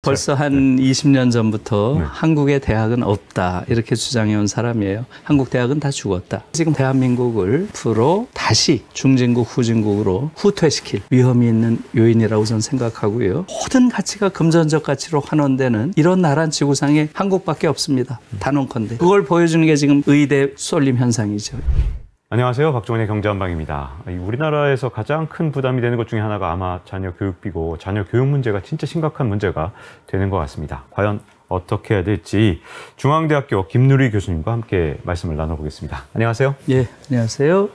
벌써 한 20년 전부터 한국의 대학은 없다 이렇게 주장해온 사람이에요. 한국 대학은 다 죽었다. 지금 대한민국을 앞으로 다시 중진국 후진국으로 후퇴시킬 위험이 있는 요인이라고 저는 생각하고요. 모든 가치가 금전적 가치로 환원되는 이런 나라는 지구상에 한국밖에 없습니다. 단언컨대. 그걸 보여주는 게 지금 의대 쏠림 현상이죠. 안녕하세요. 박종원의 경제한방입니다. 우리나라에서 가장 큰 부담이 되는 것 중에 하나가 아마 자녀 교육비고, 자녀 교육 문제가 진짜 심각한 문제가 되는 것 같습니다. 과연 어떻게 해야 될지 중앙대학교 김누리 교수님과 함께 말씀을 나눠보겠습니다. 안녕하세요. 예, 안녕하세요.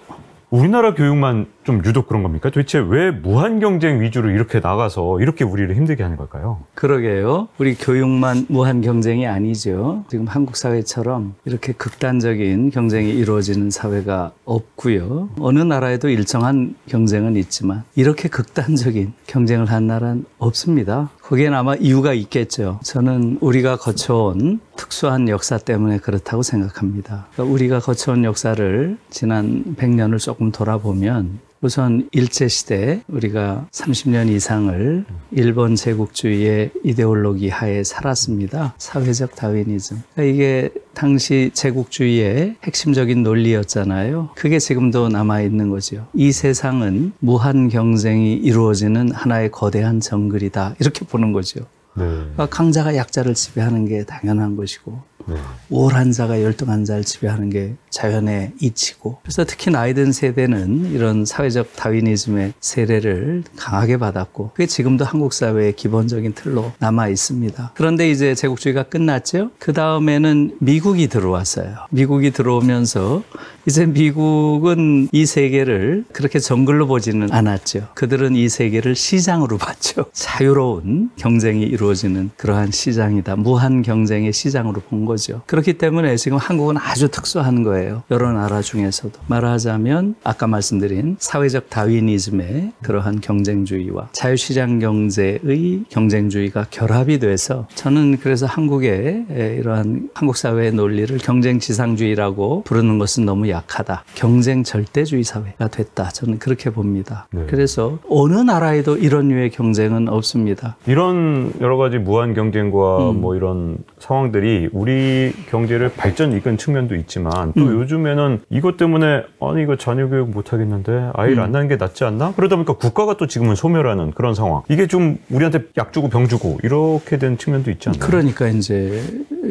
우리나라 교육만 좀 유독 그런 겁니까? 도대체 왜 무한 경쟁 위주로 이렇게 나가서 이렇게 우리를 힘들게 하는 걸까요? 그러게요. 우리 교육만 무한 경쟁이 아니죠. 지금 한국 사회처럼 이렇게 극단적인 경쟁이 이루어지는 사회가 없고요. 어느 나라에도 일정한 경쟁은 있지만 이렇게 극단적인 경쟁을 한 나라는 없습니다. 거기엔 아마 이유가 있겠죠. 저는 우리가 거쳐온 특수한 역사 때문에 그렇다고 생각합니다. 그러니까 우리가 거쳐온 역사를 지난 100년을 조금 돌아보면 우선 일제시대 우리가 30년 이상을 일본 제국주의의 이데올로기 하에 살았습니다. 사회적 다윈이즘. 그러니까 이게 당시 제국주의의 핵심적인 논리였잖아요. 그게 지금도 남아있는 거죠. 이 세상은 무한 경쟁이 이루어지는 하나의 거대한 정글이다. 이렇게 보는 거죠. 네. 그러니까 강자가 약자를 지배하는 게 당연한 것이고 네. 우월한 자가 열등한 자를 지배하는 게 자연의 이치고, 그래서 특히 나이 든 세대는 이런 사회적 다윈이즘의 세례를 강하게 받았고 그게 지금도 한국 사회의 기본적인 틀로 남아 있습니다. 그런데 이제 제국주의가 끝났죠. 그 다음에는 미국이 들어왔어요. 미국이 들어오면서 이제 미국은 이 세계를 그렇게 정글로 보지는 않았죠. 그들은 이 세계를 시장으로 봤죠. 자유로운 경쟁이 이루어지는 그러한 시장이다. 무한 경쟁의 시장으로 본 거죠. 그렇기 때문에 지금 한국은 아주 특수한 거예요. 여러 나라 중에서도. 말하자면 아까 말씀드린 사회적 다윈이즘의 그러한 경쟁주의와 자유시장 경제의 경쟁주의가 결합이 돼서, 저는 그래서 한국의 이러한 한국 사회의 논리를 경쟁지상주의라고 부르는 것은 너무 약하다. 경쟁 절대주의 사회가 됐다. 저는 그렇게 봅니다. 네. 그래서 어느 나라에도 이런 류의 경쟁은 없습니다. 이런 여러 가지 무한 경쟁과 뭐 이런 상황들이 우리 경제를 발전 이끈 측면도 있지만 또 요즘에는 이것 때문에 아니 이거 자녀 교육 못 하겠는데 아이를 안 낳는 게 낫지 않나? 그러다 보니까 국가가 또 지금은 소멸하는 그런 상황. 이게 좀 우리한테 약 주고 병 주고 이렇게 된 측면도 있지 않나요? 그러니까 이제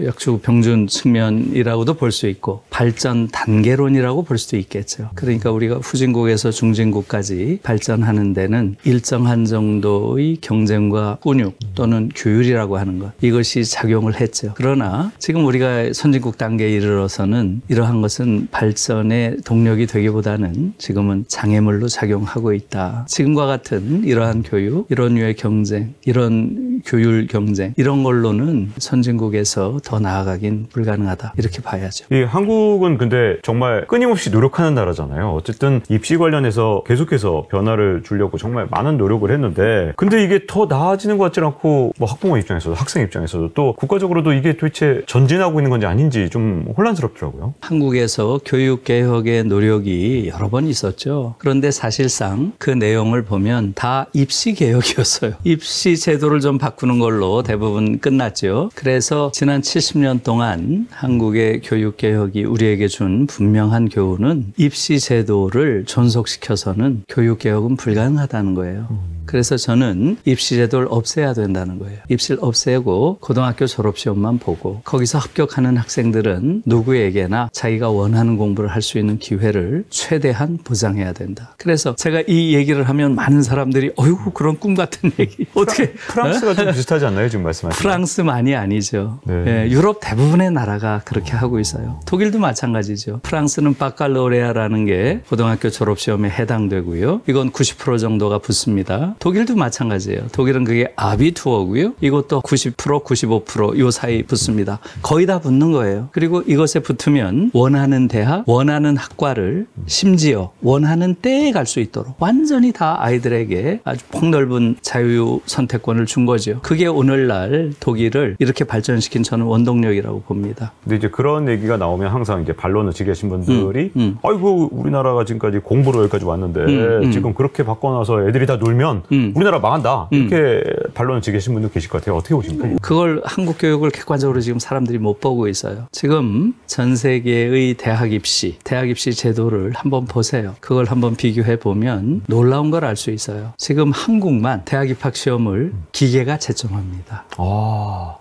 약 주고 병 준 측면이라고도 볼 수 있고 발전 단계론이라고 볼 수도 있겠죠. 그러니까 우리가 후진국에서 중진국까지 발전하는 데는 일정한 정도의 경쟁과 훈육 또는 규율이라고 하는 것, 이것이 작용을 했죠. 그러나 지금 우리가 선진국 단계에 이르러서는 이러한 것은 발전의 동력이 되기보다는 지금은 장애물로 작용하고 있다. 지금과 같은 이러한 교육, 이런 류의 경쟁, 이런 교율 경쟁, 이런 걸로는 선진국에서 더 나아가긴 불가능하다. 이렇게 봐야죠. 이 한국은 근데 정말 끊임없이 노력하는 나라잖아요. 어쨌든 입시 관련해서 계속해서 변화를 주려고 정말 많은 노력을 했는데, 근데 이게 더 나아지는 것 같지 않고, 뭐 학부모 입장에서도 학생 입장에서도 또 국가적으로도 이게 도대체 전진하고 있는 건지 아닌지 좀 혼란스럽더라고요. 한국에서 교육개혁의 노력이 여러 번 있었죠. 그런데 사실상 그 내용을 보면 다 입시개혁이었어요. 입시 제도를 좀 바꾸는 걸로 대부분 끝났죠. 그래서 지난 70년 동안 한국의 교육개혁이 우리에게 준 분명한 교훈은 입시 제도를 존속시켜서는 교육개혁은 불가능하다는 거예요. 그래서 저는 입시제도를 없애야 된다는 거예요. 입시를 없애고 고등학교 졸업시험만 보고 거기서 합격하는 학생들은 누구에게나 자기가 원하는 공부를 할 수 있는 기회를 최대한 보장해야 된다. 그래서 제가 이 얘기를 하면 많은 사람들이 어이구 그런 꿈 같은 얘기. 어떻게 프랑스가 좀 비슷하지 않나요? 지금 말씀하신 프랑스만이 아니죠. 네. 예, 유럽 대부분의 나라가 그렇게 하고 있어요. 독일도 마찬가지죠. 프랑스는 바칼로레아라는 게 고등학교 졸업시험에 해당되고요. 이건 90% 정도가 붙습니다. 독일도 마찬가지예요. 독일은 그게 아비투어고요. 이것도 90%, 95% 요 사이 붙습니다. 거의 다 붙는 거예요. 그리고 이것에 붙으면 원하는 대학, 원하는 학과를 심지어 원하는 때에 갈 수 있도록 완전히 다 아이들에게 아주 폭넓은 자유 선택권을 준 거죠. 그게 오늘날 독일을 이렇게 발전시킨 저는 원동력이라고 봅니다. 근데 이제 그런 얘기가 나오면 항상 이제 반론을 지계신 분들이 아이고 우리나라가 지금까지 공부로 여기까지 왔는데 지금 그렇게 바꿔놔서 애들이 다 놀면 우리나라 망한다. 이렇게 반론을 지계신 분도 계실 것 같아요. 어떻게 보십니까? 그걸 한국 교육을 객관적으로 지금 사람들이 못 보고 있어요. 지금 전 세계의 대학 입시 제도를 한번 보세요. 그걸 한번 비교해 보면 놀라운 걸 알 수 있어요. 지금 한국만 대학 입학 시험을 기계가 채점합니다.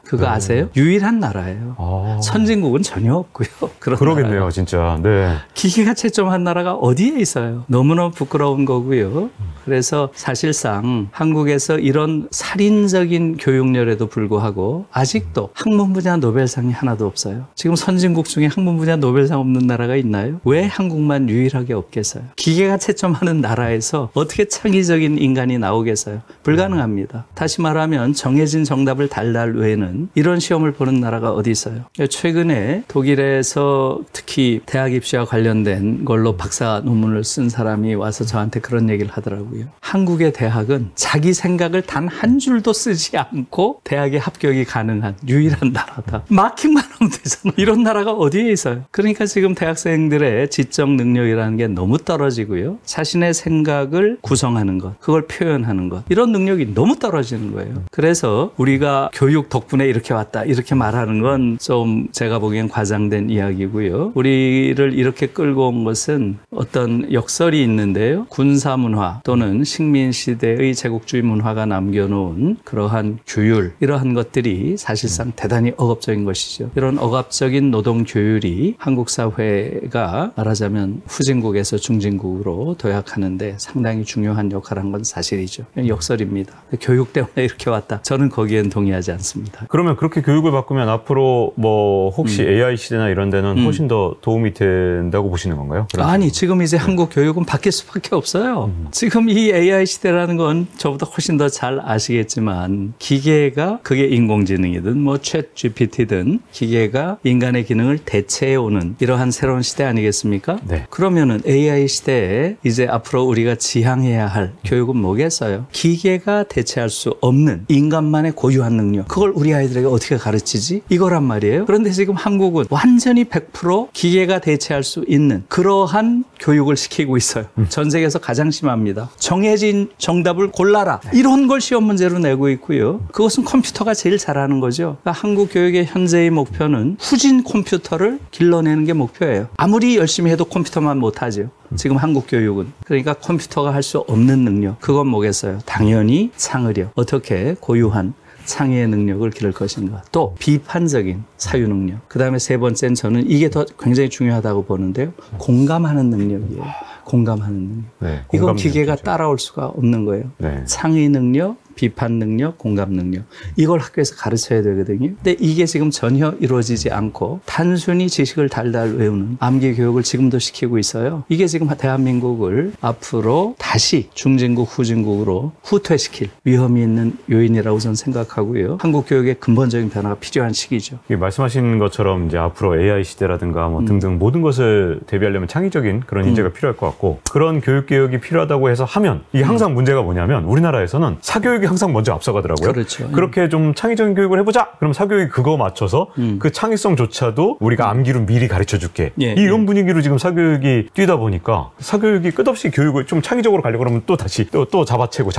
그거 아세요? 유일한 나라예요. 선진국은 전혀 없고요. 그러겠네요, 나라가. 진짜. 네. 기계가 채점한 나라가 어디에 있어요? 너무너무 부끄러운 거고요. 그래서 사실상 한국에서 이런 살인적인 교육열에도 불구하고 아직도 학문 분야 노벨상이 하나도 없어요. 지금 선진국 중에 학문 분야 노벨상 없는 나라가 있나요? 왜 한국만 유일하게 없겠어요? 기계가 채점하는 나라에서 어떻게 창의적인 인간이 나오겠어요? 불가능합니다. 다시 말하면 정해진 정답을 달달 외에는 이런 시험을 보는 나라가 어디 있어요? 최근에 독일에서 특히 대학 입시와 관련된 걸로 박사 논문을 쓴 사람이 와서 저한테 그런 얘기를 하더라고요. 한국의 대학은 자기 생각을 단 한 줄도 쓰지 않고 대학에 합격이 가능한 유일한 나라다. 마킹만 하면 되잖아. 이런 나라가 어디에 있어요? 그러니까 지금 대학생들의 지적 능력이라는 게 너무 떨어지고요. 자신의 생각을 구성하는 것, 그걸 표현하는 것, 이런 능력이 너무 떨어지는 거예요. 그래서 우리가 교육 덕분에 이렇게 왔다, 이렇게 말하는 건 좀 제가 보기엔 과장된 이야기고요. 우리를 이렇게 끌고 온 것은 어떤 역설이 있는데요. 군사문화 또는 식민시대의 제국주의 문화가 남겨놓은 그러한 규율, 이러한 것들이 사실상 대단히 억압적인 것이죠. 이런 억압적인 노동규율이 한국 사회가 말하자면 후진국에서 중진국으로 도약하는데 상당히 중요한 역할을 한 건 사실이죠. 역설입니다. 교육 때문에 이렇게 왔다. 저는 거기엔 동의하지 않습니다. 그러면 그렇게 교육을 바꾸면 앞으로 뭐 혹시 AI 시대나 이런 데는 훨씬 더 도움이 된다고 보시는 건가요? 아니, 지금 이제 한국 교육은 바뀔 수밖에 없어요. 지금 이 AI 시대라는 건 저보다 훨씬 더 잘 아시겠지만 기계가, 그게 인공지능이든 뭐 챗 GPT든 기계가 인간의 기능을 대체해오는 이러한 새로운 시대 아니겠습니까? 네. 그러면은 AI 시대에 이제 앞으로 우리가 지향해야 할 교육은 뭐겠어요? 기계가 대체할 수 없는 인간만의 고유한 능력, 그걸 우리 아이들에게 어떻게 가르치지? 이거란 말이에요. 그런데 지금 한국은 완전히 100% 기계가 대체할 수 있는 그러한 교육을 시키고 있어요. 전 세계에서 가장 심합니다. 정해진 정답을 골라라, 이런 걸 시험 문제로 내고 있고요. 그것은 컴퓨터가 제일 잘하는 거죠. 그러니까 한국 교육의 현재의 목표는 후진 컴퓨터를 길러내는 게 목표예요. 아무리 열심히 해도 컴퓨터만 못하죠. 지금 한국 교육은. 그러니까 컴퓨터가 할 수 없는 능력, 그건 뭐겠어요? 당연히 창의력, 어떻게 고유한 창의의 능력을 기를 것인가. 또 비판적인 사유 능력. 그 다음에 세 번째는 저는 이게 더 굉장히 중요하다고 보는데요. 공감하는 능력이에요. 공감하는 능력. 네, 이건 기계가 따라올 수가 없는 거예요. 네. 창의 능력, 비판 능력, 공감 능력, 이걸 학교에서 가르쳐야 되거든요. 근데 이게 지금 전혀 이루어지지 않고 단순히 지식을 달달 외우는 암기 교육을 지금도 시키고 있어요. 이게 지금 대한민국을 앞으로 다시 중진국, 후진국으로 후퇴시킬 위험이 있는 요인이라고 저는 생각하고요. 한국 교육의 근본적인 변화가 필요한 시기죠. 말씀하신 것처럼 이제 앞으로 AI 시대라든가 뭐 등등 모든 것을 대비하려면 창의적인 그런 인재가 필요할 것 같고, 그런 교육 개혁이 필요하다고 해서 하면 이게 항상 문제가 뭐냐면 우리나라에서는 사교육이 항상 먼저 앞서가더라고요. 그렇죠. 그렇게 좀 창의적인 교육을 해보자. 그럼 사교육이 그거 맞춰서 그 창의성조차도 우리가 암기로 미리 가르쳐줄게. 이런 분위기로 지금 사교육이 뛰다 보니까 사교육이 끝없이 교육을 좀 창의적으로 가려고 그러면 또 다시 또 잡아채고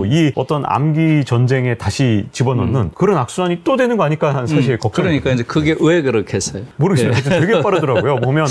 이 어떤 암기 전쟁에 다시 집어넣는 그런 악순환이 또 되는 거 아닐까 하는 사실 걱정. 그러니까 이제 그게 왜 그렇게 했어요? 모르겠어요. 되게 빠르더라고요. 보면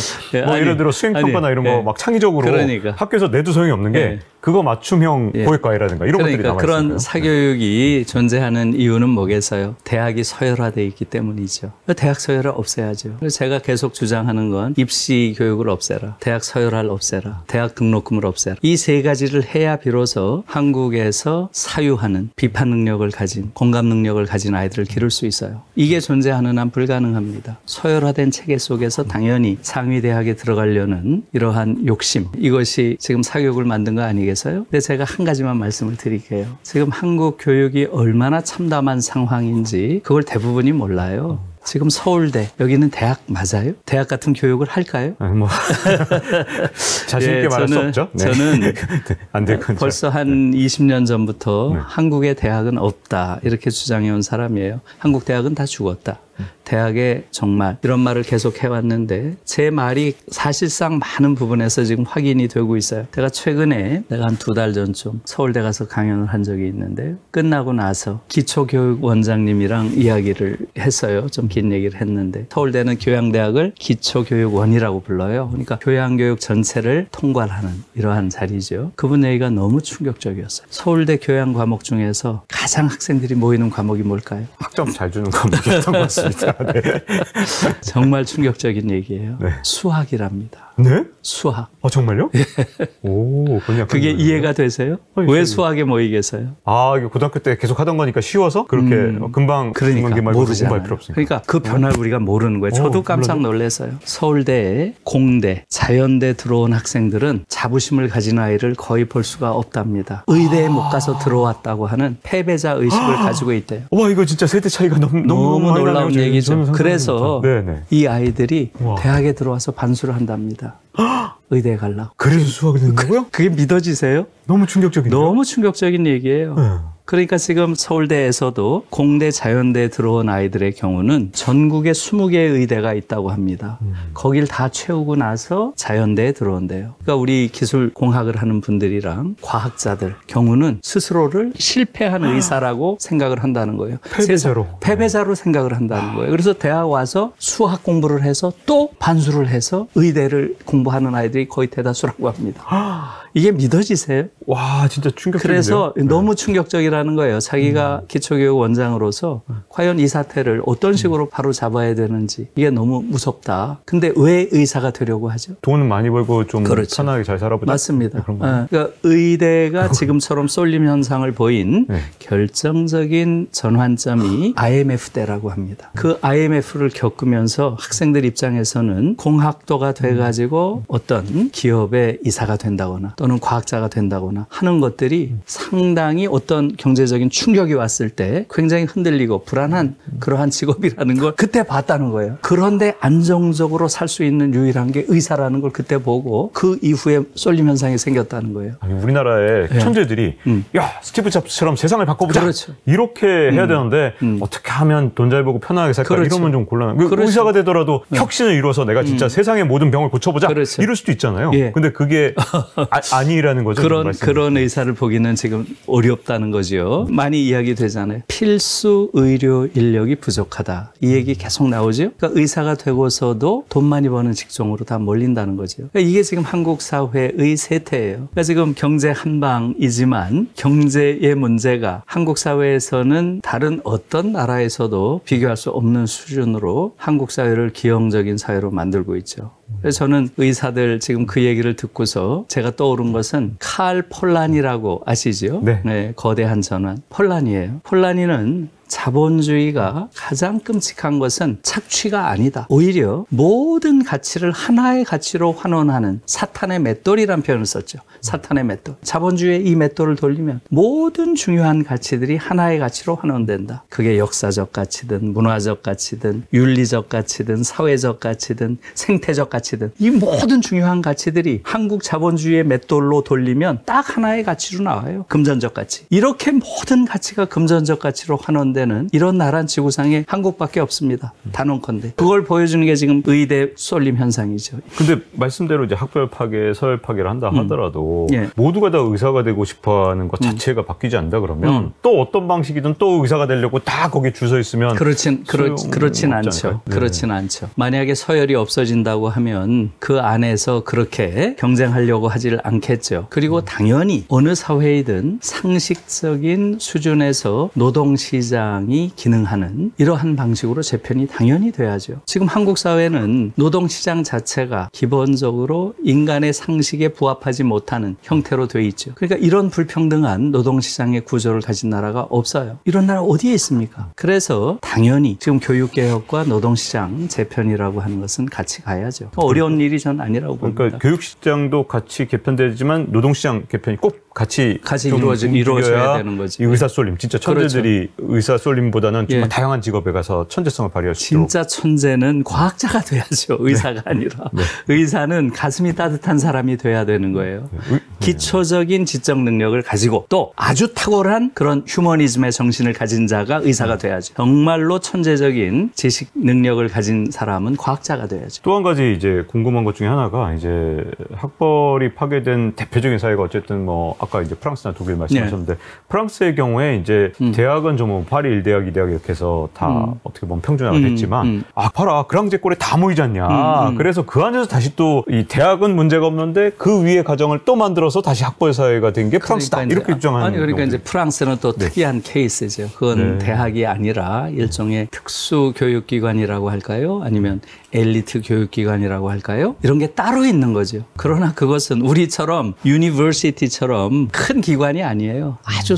뭐 예를 들어 수행평가나 이런 거 막 창의적으로 학교에서 내도 소용이 없는 게 그거 맞춤형 고액과외라든가 이런 것들이 남아있어요. 그런 사교육이 존재하는 이유는 뭐겠어요? 대학이 서열화되어 있기 때문이죠. 대학 서열화 없애야죠. 그래서 제가 계속 주장하는 건 입시 교육을 없애라, 대학 서열화를 없애라, 대학 등록금을 없애라. 이 세 가지를 해야 비로소 한국에서 사유하는 비판 능력을 가진, 공감 능력을 가진 아이들을 기를 수 있어요. 이게 존재하는 한 불가능합니다. 서열화된 체계 속에서 당연히 상위 대학에 들어가려는 이러한 욕심, 이것이 지금 사교육을 만든 거 아니겠어요? 근데 제가 한 가지만 말씀을 드릴게요. 지금 한국 교육이 얼마나 참담한 상황인지 그걸 대부분이 몰라요. 지금 서울대, 여기는 대학 맞아요? 대학 같은 교육을 할까요? 뭐 자신 있게 말할 수 없죠. 저는 안 될 건 벌써 한 20년 전부터 한국의 대학은 없다, 이렇게 주장해온 사람이에요. 한국 대학은 다 죽었다. 대학에 정말 이런 말을 계속 해왔는데 제 말이 사실상 많은 부분에서 지금 확인이 되고 있어요. 제가 최근에 내가 한 2달 전쯤 서울대 가서 강연을 한 적이 있는데 끝나고 나서 기초교육 원장님이랑 이야기를 했어요. 좀 긴 얘기를 했는데 서울대는 교양대학을 기초교육원이라고 불러요. 그러니까 교양교육 전체를 통괄하는 이러한 자리죠. 그분 얘기가 너무 충격적이었어요. 서울대 교양 과목 중에서 가장 학생들이 모이는 과목이 뭘까요? 학점 잘 주는 과목이었던 것 같습니다. 네. 정말 충격적인 얘기예요. 네. 수학이랍니다. 네? 수학. 정말요? 오, 그게 이해가 되세요? 왜 수학에 모이겠어요? 이게 고등학교 때 계속 하던 거니까 쉬워서 그렇게 금방 그러니까 모르잖아요. 필요 없으니까. 그러니까 그 변화를 우리가 모르는 거예요. 저도 깜짝 놀랐어요. 서울대에 공대, 자연대 들어온 학생들은 자부심을 가진 아이를 거의 볼 수가 없답니다. 의대에 못 가서 들어왔다고 하는 패배자 의식을 가지고 있대요. 와, 이거 진짜 세대 차이가 너무 놀라운 얘기죠. 그래서 네네. 이 아이들이 대학에 들어와서 반수를 한답니다. 의대에 가려고. 그래서 수학이 된다고요? 그게 믿어지세요? 너무 충격적인데요? 너무 충격적인 얘기예요. 네. 그러니까 지금 서울대에서도 공대, 자연대에 들어온 아이들의 경우는 전국에 20개의 의대가 있다고 합니다. 거길 다 채우고 나서 자연대에 들어온대요. 그러니까 우리 기술공학을 하는 분들이랑 과학자들 경우는 스스로를 실패한 의사라고 생각을 한다는 거예요. 패배자로 생각을 한다는 거예요. 그래서 대학 와서 수학 공부를 해서 또 반수를 해서 의대를 공부하는 아이들이 거의 대다수라고 합니다. 이게 믿어지세요? 와, 진짜 충격적인데요. 그래서 너무 충격적이라는 거예요. 자기가 기초교육 원장으로서 과연 이 사태를 어떤 식으로 바로 잡아야 되는지 이게 너무 무섭다. 근데 왜 의사가 되려고 하죠? 돈은 많이 벌고 좀 그렇죠. 편하게 잘 살아보자. 맞습니다. 그러니까 의대가 지금처럼 쏠림 현상을 보인 결정적인 전환점이 IMF 때라고 합니다. 그 IMF를 겪으면서 학생들 입장에서는 공학도가 돼가지고 어떤 기업의 이사가 된다거나 또는 과학자가 된다거나 하는 것들이 상당히 어떤 경제적인 충격이 왔을 때 굉장히 흔들리고 불안한 그러한 직업이라는 걸 그때 봤다는 거예요. 그런데 안정적으로 살 수 있는 유일한 게 의사라는 걸 그때 보고 그 이후에 쏠림 현상이 생겼다는 거예요. 아니, 우리나라의 천재들이 야, 스티브 잡스처럼 세상을 바꿔보자. 그렇죠. 이렇게 해야 되는데 어떻게 하면 돈 잘 벌고 편하게 살까? 그렇죠. 이러면 좀 곤란해요. 그렇죠. 의사가 되더라도 혁신을 이뤄서 내가 진짜 세상의 모든 병을 고쳐보자. 그렇죠. 이럴 수도 있잖아요. 예. 근데 그게 아니라는 거죠. 그런 의사를 보기는 지금 어렵다는 거죠. 많이 이야기되잖아요. 필수 의료 인력이 부족하다. 이 얘기 계속 나오죠. 그러니까 의사가 되고서도 돈 많이 버는 직종으로 다 몰린다는 거죠. 그러니까 이게 지금 한국 사회의 세태예요. 그러니까 지금 경제 한방이지만 경제의 문제가 한국 사회에서는 다른 어떤 나라에서도 비교할 수 없는 수준으로 한국 사회를 기형적인 사회로 만들고 있죠. 그래서 저는 의사들 지금 그 얘기를 듣고서 제가 떠오른 것은 칼 폴라니라고 아시죠? 네, 거대한 전환. 폴라니예요. 폴라니는 자본주의가 가장 끔찍한 것은 착취가 아니다. 오히려 모든 가치를 하나의 가치로 환원하는 사탄의 맷돌이라는 표현을 썼죠. 사탄의 맷돌. 자본주의의 이 맷돌을 돌리면 모든 중요한 가치들이 하나의 가치로 환원된다. 그게 역사적 가치든 문화적 가치든 윤리적 가치든 사회적 가치든 생태적 가치든 이 모든 중요한 가치들이 한국 자본주의의 맷돌로 돌리면 딱 하나의 가치로 나와요. 금전적 가치. 이렇게 모든 가치가 금전적 가치로 환원되는 이런 나라는 지구상에 한국밖에 없습니다. 단언컨대. 그걸 보여주는 게 지금 의대 쏠림 현상이죠. 근데 말씀대로 이제 학별 파괴, 서열 파괴를 한다 하더라도 모두가 다 의사가 되고 싶어하는 것 자체가 바뀌지 않는다 그러면 또 어떤 방식이든 또 의사가 되려고 다 거기 줄 서 있으면 그렇진 않죠. 그렇진 않죠. 만약에 서열이 없어진다고 하면 그 안에서 그렇게 경쟁하려고 하지를 않겠죠. 그리고 당연히 어느 사회이든 상식적인 수준에서 노동시장 이 기능하는 이러한 방식으로 재편이 당연히 돼야죠. 지금 한국 사회는 노동시장 자체가 기본적으로 인간의 상식에 부합하지 못하는 형태로 돼 있죠. 그러니까 이런 불평등한 노동시장의 구조를 가진 나라가 없어요. 이런 나라 어디에 있습니까? 그래서 당연히 지금 교육개혁과 노동시장 재편이라고 하는 것은 같이 가야죠. 어려운 일이 전 아니라고 봅니다. 그러니까 교육시장도 같이 개편되지만 노동시장 개편이 꼭 같이 좀 이루어져야 되는 거지. 이 의사 쏠림, 진짜 천재들이 그렇죠. 의사 쏠림보다는 정말 다양한 직업에 가서 천재성을 발휘할 수 있도록. 진짜 천재는 과학자가 돼야죠. 의사가 아니라. 의사는 가슴이 따뜻한 사람이 돼야 되는 거예요. 기초적인 지적 능력을 가지고 또 아주 탁월한 그런 휴머니즘의 정신을 가진 자가 의사가 돼야죠. 정말로 천재적인 지식 능력을 가진 사람은 과학자가 돼야죠. 또 한 가지 이제 궁금한 것 중에 하나가 이제 학벌이 파괴된 대표적인 사회가 어쨌든 뭐 아까 이제 프랑스나 독일 말씀하셨는데 프랑스의 경우에 이제 대학은 좀 파리 1대학, 2대학 이렇게 해서 다 어떻게 보면 평준화가 됐지만 아 봐라 그랑제 꼴에 다 모이지 않냐. 그래서 그 안에서 다시 또 이 대학은 문제가 없는데 그 위에 가정을 또 만들어서 다시 학벌 사회가 된 게 프랑스다. 그러니까 이렇게 주장하는 아니 그러니까 경우도. 이제 프랑스는 또 특이한 케이스죠. 그건 대학이 아니라 일종의 특수 교육기관이라고 할까요? 아니면 엘리트 교육기관이라고 할까요? 이런 게 따로 있는 거죠. 그러나 그것은 우리처럼 유니버시티처럼 큰 기관이 아니에요. 아주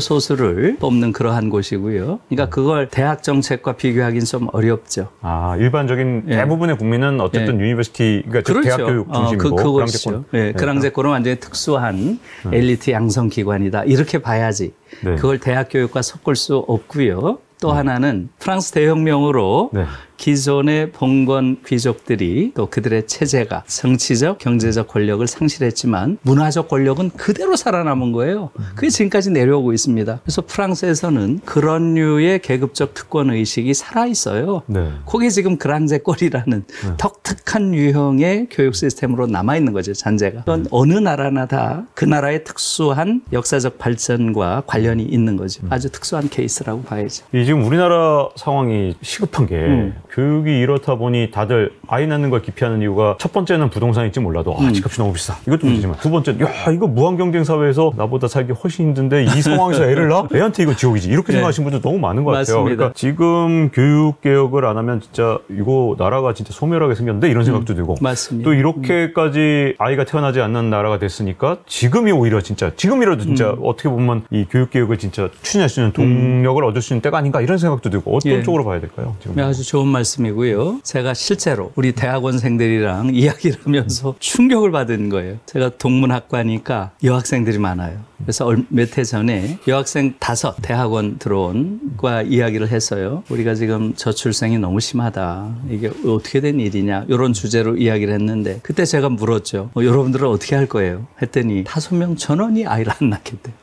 소수를 뽑는 그러한 곳이고요. 그러니까 그걸 대학 정책과 비교하기는 좀 어렵죠. 아, 일반적인 대부분의 국민은 어쨌든 유니버시티, 그러니까 그렇죠. 대학 교육 중심이고 그것이죠. 그랑제권은 완전히 특수한 엘리트 양성 기관이다. 이렇게 봐야지. 그걸 대학 교육과 섞을 수 없고요. 또 하나는 프랑스 대혁명으로 기존의 봉건 귀족들이 또 그들의 체제가 정치적, 경제적 권력을 상실했지만 문화적 권력은 그대로 살아남은 거예요. 그게 지금까지 내려오고 있습니다. 그래서 프랑스에서는 그런 류의 계급적 특권 의식이 살아있어요. 그게 지금 그랑제꼴이라는 독특한 유형의 교육 시스템으로 남아있는 거죠, 잔재가. 그건 어느 나라나 다 그 나라의 특수한 역사적 발전과 관련이 있는 거죠. 아주 특수한 케이스라고 봐야죠. 지금 우리나라 상황이 시급한 게 교육이 이렇다 보니 다들 아이 낳는 걸 기피하는 이유가 첫 번째는 부동산일지 몰라도 집값이 너무 비싸. 이것도 문제지만 두 번째는 야 이거 무한경쟁 사회에서 나보다 살기 훨씬 힘든데 이 상황에서 애를 낳아? 애한테 이거 지옥이지. 이렇게 생각하시는 분들 너무 많은 것 같아요. 맞습니다. 그러니까 지금 교육개혁을 안 하면 진짜 이거 나라가 진짜 소멸하게 생겼는데 이런 생각도 들고 맞습니다. 또 이렇게까지 아이가 태어나지 않는 나라가 됐으니까 지금이 오히려 진짜 지금이라도 진짜 어떻게 보면 이 교육개혁을 진짜 추진할 수 있는 동력을 얻을 수 있는 때가 아닌가 이런 생각도 들고 어떤 쪽으로 봐야 될까요? 지금? 아주 좋은 말씀이고요. 제가 실제로 우리 대학원생들이랑 이야기를 하면서 충격을 받은 거예요. 제가 동문학과니까 여학생들이 많아요. 그래서 몇 해 전에 여학생 5 대학원 들어온 과 이야기를 했어요. 우리가 지금 저출생이 너무 심하다. 이게 어떻게 된 일이냐. 이런 주제로 이야기를 했는데 그때 제가 물었죠. 여러분들은 어떻게 할 거예요? 했더니 5명 전원이 아이를 안 낳겠대요.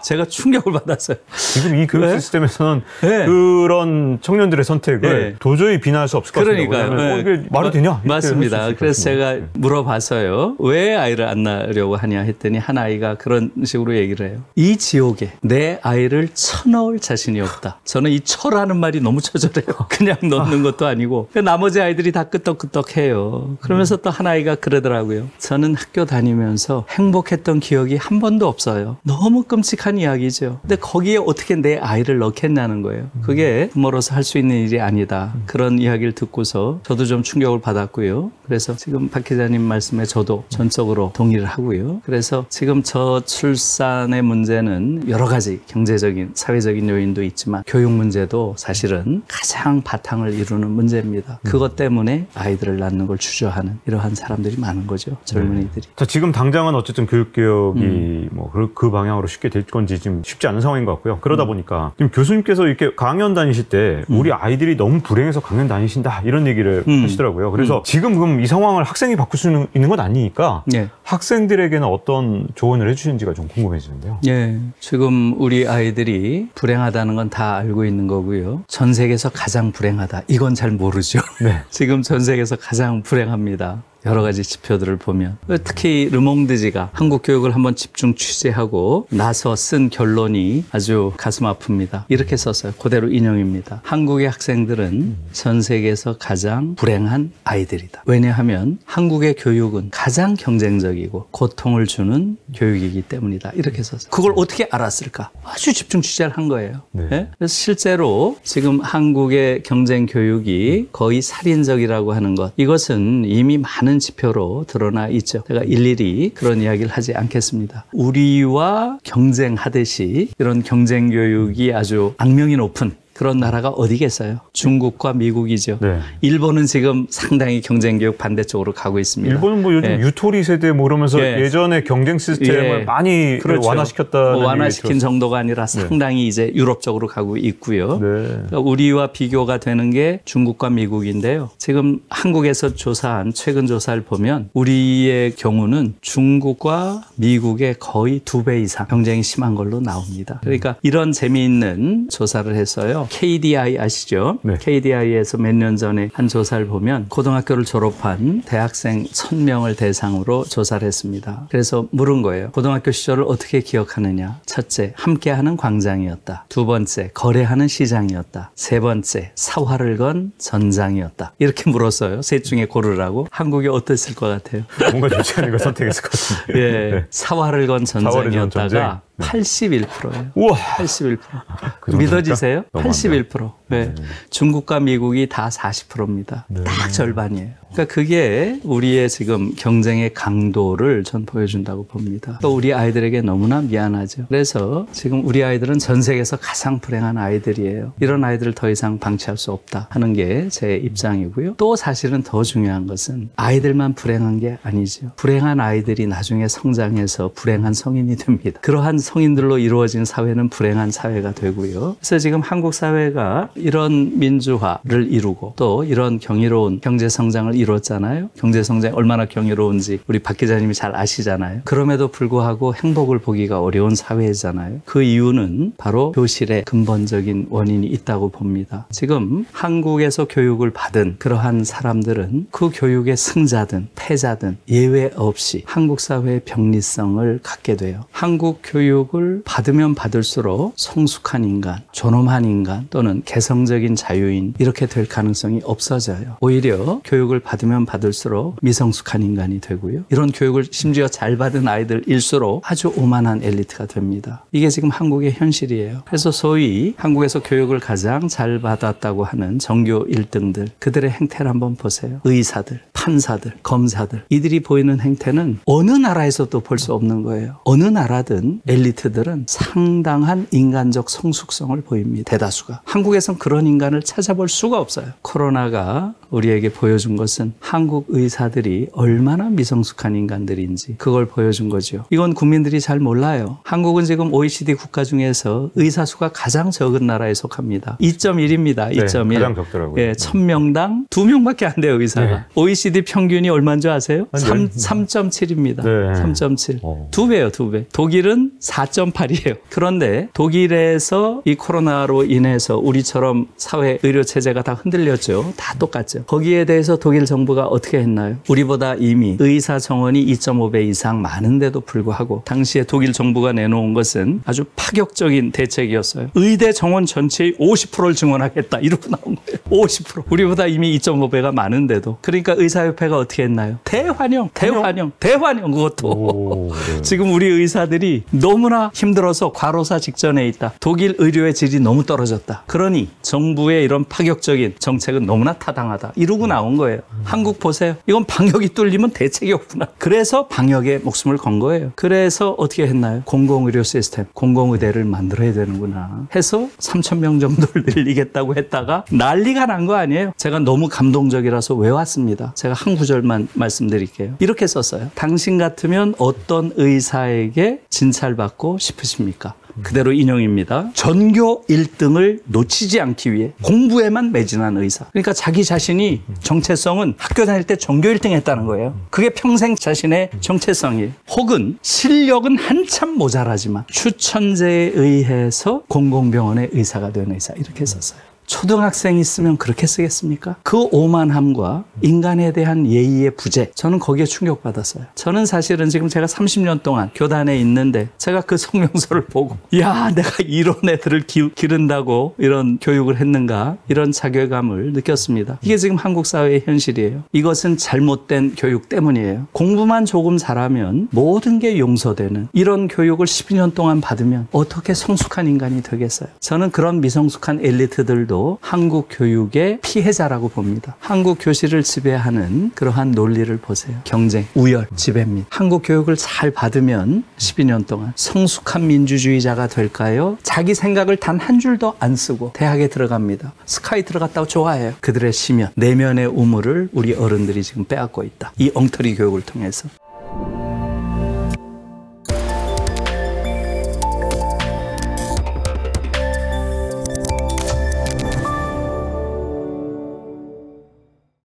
제가 충격을 받았어요. 지금 이 교육 시스템에서는 그런 청년들의 선택을 도저히 비난할 수 없을 것 같아요. 그러니까요. 이게 말이 되냐? 맞습니다. 그래서 제가 물어봐서요. 왜 아이를 안 낳으려고 하냐 했더니 한 아이가 그런 식으로 얘기를 해요. 이 지옥에 내 아이를 쳐넣을 자신이 없다. 저는 이 쳐라는 말이 너무 처절해요. 그냥 넣는 것도 아니고. 나머지 아이들이 다 끄떡끄떡해요. 그러면서 또 한 아이가 그러더라고요. 저는 학교 다니면서 행복했던 기억이 한 번도 없어요. 너무 끔찍한 이야기죠. 근데 거기에 어떻게 내 아이를 넣겠냐는 거예요. 그게 부모로서 할 수 있는 일이 아니다. 그런 이야기를 듣고서 저도 좀 충격을 받았고요. 그래서 지금 박 기자님 말씀에 저도 전적으로 동의를 하고요. 그래서 지금 저출산의 문제는 여러 가지 경제적인, 사회적인 요인도 있지만 교육 문제도 사실은 가장 바탕을 이루는 문제입니다. 그것 때문에 아이들을 낳는 걸 주저하는 이러한 사람들이 많은 거죠. 젊은이들이. 자, 지금 당장은 어쨌든 교육개혁이 뭐 그 방향으로 쉽게 될 건지 지금 쉽지 않은 상황인 것 같고요. 그러다 보니까 지금 교수님께서 이렇게 강연 다니실 때 우리 아이들이 너무 불행해서 강연 다니신다 이런 얘기를 하시더라고요. 그래서 지금 그럼 이 상황을 학생이 바꿀 수 있는 건 아니니까 학생들에게는 어떤 조언을 해주시는지가 좀 궁금해지는데요. 지금 우리 아이들이 불행하다는 건 다 알고 있는 거고요. 전 세계에서 가장 불행하다. 이건 잘 모르죠. 지금 전 세계에서 가장 불행합니다. 여러 가지 지표들을 보면 특히 르몽드지가 한국 교육을 한번 집중 취재하고 나서 쓴 결론이 아주 가슴 아픕니다. 이렇게 썼어요. 그대로 인용입니다. 한국의 학생들은 전 세계에서 가장 불행한 아이들이다. 왜냐하면 한국의 교육은 가장 경쟁적이고 고통을 주는 교육이기 때문이다. 이렇게 썼어요. 그걸 어떻게 알았을까? 아주 집중 취재를 한 거예요. 그래서 실제로 지금 한국의 경쟁 교육이 거의 살인적이라고 하는 것, 이것은 이미 많은 지표로 드러나 있죠. 제가 일일이 그런 이야기를 하지 않겠습니다. 우리와 경쟁하듯이 이런 경쟁 교육이 아주 악명이 높은 그런 나라가 어디겠어요? 중국과 미국이죠. 네. 일본은 지금 상당히 경쟁교육 반대쪽으로 가고 있습니다. 일본은 뭐 요즘 예. 유토리 세대 뭐 이러면서 예. 예전에 경쟁 시스템을 예. 많이 그렇죠. 완화시켰다는 뭐 완화시킨 얘기 정도가 아니라 상당히 이제 유럽 쪽으로 가고 있고요. 네. 그러니까 우리와 비교가 되는 게 중국과 미국인데요. 지금 한국에서 조사한 최근 조사를 보면 우리의 경우는 중국과 미국의 거의 2배 이상 경쟁이 심한 걸로 나옵니다. 그러니까 이런 재미있는 조사를 했어요. KDI 아시죠? 네. KDI에서 몇 년 전에 한 조사를 보면 고등학교를 졸업한 대학생 1000명을 대상으로 조사를 했습니다. 그래서 물은 거예요. 고등학교 시절을 어떻게 기억하느냐? 첫째, 함께하는 광장이었다. 두 번째, 거래하는 시장이었다. 세 번째, 사활을 건 전장이었다. 이렇게 물었어요. 셋 중에 고르라고. 한국이 어땠을 것 같아요? 뭔가 좋지 않은 걸 선택했을 것 같은데. 예, 네. 사활을 건 전쟁이었다가 네. 81%예요. 우와. 81%. 그 정도입니까? 믿어지세요? 너무한다. 81%. 네. 중국과 미국이 다 40%입니다. 네. 딱 절반이에요. 그러니까 그게 우리의 지금 경쟁의 강도를 전 보여준다고 봅니다. 또 우리 아이들에게 너무나 미안하죠. 그래서 지금 우리 아이들은 전 세계에서 가장 불행한 아이들이에요. 이런 아이들을 더 이상 방치할 수 없다 하는 게 제 입장이고요. 또 사실은 더 중요한 것은 아이들만 불행한 게 아니죠. 불행한 아이들이 나중에 성장해서 불행한 성인이 됩니다. 그러한 성인들로 이루어진 사회는 불행한 사회가 되고요. 그래서 지금 한국 사회가 이런 민주화를 이루고 또 이런 경이로운 경제 성장을 이뤘잖아요. 경제 성장이 얼마나 경이로운지 우리 박 기자님이 잘 아시잖아요. 그럼에도 불구하고 행복을 보기가 어려운 사회잖아요. 그 이유는 바로 교실에 근본적인 원인이 있다고 봅니다. 지금 한국에서 교육을 받은 그러한 사람들은 그 교육의 승자든 패자든 예외 없이 한국 사회의 병리성을 갖게 돼요. 한국 교육을 받으면 받을수록 성숙한 인간, 존엄한 인간 또는 개성적인 자유인 이렇게 될 가능성이 없어져요. 오히려 교육을 받으면 받을수록 미성숙한 인간이 되고요. 이런 교육을 심지어 잘 받은 아이들일수록 아주 오만한 엘리트가 됩니다. 이게 지금 한국의 현실이에요. 그래서 소위 한국에서 교육을 가장 잘 받았다고 하는 전교 1등들 그들의 행태를 한번 보세요. 의사들, 판사들, 검사들 이들이 보이는 행태는 어느 나라에서도 볼 수 없는 거예요. 어느 나라든 엘리트들은 상당한 인간적 성숙성을 보입니다. 대다수가. 한국에선 그런 인간을 찾아볼 수가 없어요. 코로나가 우리에게 보여준 것은 한국 의사들이 얼마나 미성숙한 인간들인지 그걸 보여준 거죠. 이건 국민들이 잘 몰라요. 한국은 지금 OECD 국가 중에서 의사 수가 가장 적은 나라에 속합니다. 2.1입니다. 2.1. 네, 가장 적더라고요. 예, 1000명당 2명밖에 안 돼요, 의사가. 네. OECD 평균이 얼마인 줄 아세요? 아니, 3.7입니다. 네. 3.7. 두 배요, 두 배. 독일은 4.8이에요. 그런데 독일에서 이 코로나로 인해서 우리처럼 사회 의료 체제가 다 흔들렸죠. 다 똑같죠. 거기에 대해서 독일 정부가 어떻게 했나요? 우리보다 이미 의사 정원이 2.5배 이상 많은데도 불구하고 당시에 독일 정부가 내놓은 것은 아주 파격적인 대책이었어요. 의대 정원 전체의 50%를 증원하겠다. 이러고 나온 거예요. 50%. 우리보다 이미 2.5배가 많은데도. 그러니까 의사협회가 어떻게 했나요? 대환영. 그것도. 오, 네. 지금 우리 의사들이 너무나 힘들어서 과로사 직전에 있다. 독일 의료의 질이 너무 떨어졌다. 그러니 정부의 이런 파격적인 정책은 너무나 타당하다. 이러고 나온 거예요. 한국 보세요. 이건 방역이 뚫리면 대책이 없구나. 그래서 방역에 목숨을 건 거예요. 그래서 어떻게 했나요? 공공의료 시스템, 공공의대를 만들어야 되는구나 해서 3,000명 정도를 늘리겠다고 했다가 난리가 난 거 아니에요. 제가 너무 감동적이라서 외웠습니다. 제가 한 구절만 말씀드릴게요. 이렇게 썼어요. 당신 같으면 어떤 의사에게 진찰받고 싶으십니까? 그대로 인용입니다. 전교 1등을 놓치지 않기 위해 공부에만 매진한 의사. 그러니까 자기 자신이 정체성은 학교 다닐 때 전교 1등 했다는 거예요. 그게 평생 자신의 정체성이에요. 혹은 실력은 한참 모자라지만 추천제에 의해서 공공병원의 의사가 된 의사. 이렇게 썼어요. 초등학생이 쓰면 그렇게 쓰겠습니까? 그 오만함과 인간에 대한 예의의 부재, 저는 거기에 충격받았어요. 저는 사실은 지금 제가 30년 동안 교단에 있는데 제가 그 성명서를 보고 야, 내가 이런 애들을 기른다고 이런 교육을 했는가 이런 자괴감을 느꼈습니다. 이게 지금 한국 사회의 현실이에요. 이것은 잘못된 교육 때문이에요. 공부만 조금 잘하면 모든 게 용서되는 이런 교육을 12년 동안 받으면 어떻게 성숙한 인간이 되겠어요? 저는 그런 미성숙한 엘리트들도 저도 한국 교육의 피해자라고 봅니다. 한국 교실을 지배하는 그러한 논리를 보세요. 경쟁, 우열, 지배입니다. 한국 교육을 잘 받으면 12년 동안 성숙한 민주주의자가 될까요? 자기 생각을 단 한 줄도 안 쓰고 대학에 들어갑니다. 스카이 들어갔다고 좋아해요. 그들의 심연, 내면의 우물을 우리 어른들이 지금 빼앗고 있다. 이 엉터리 교육을 통해서.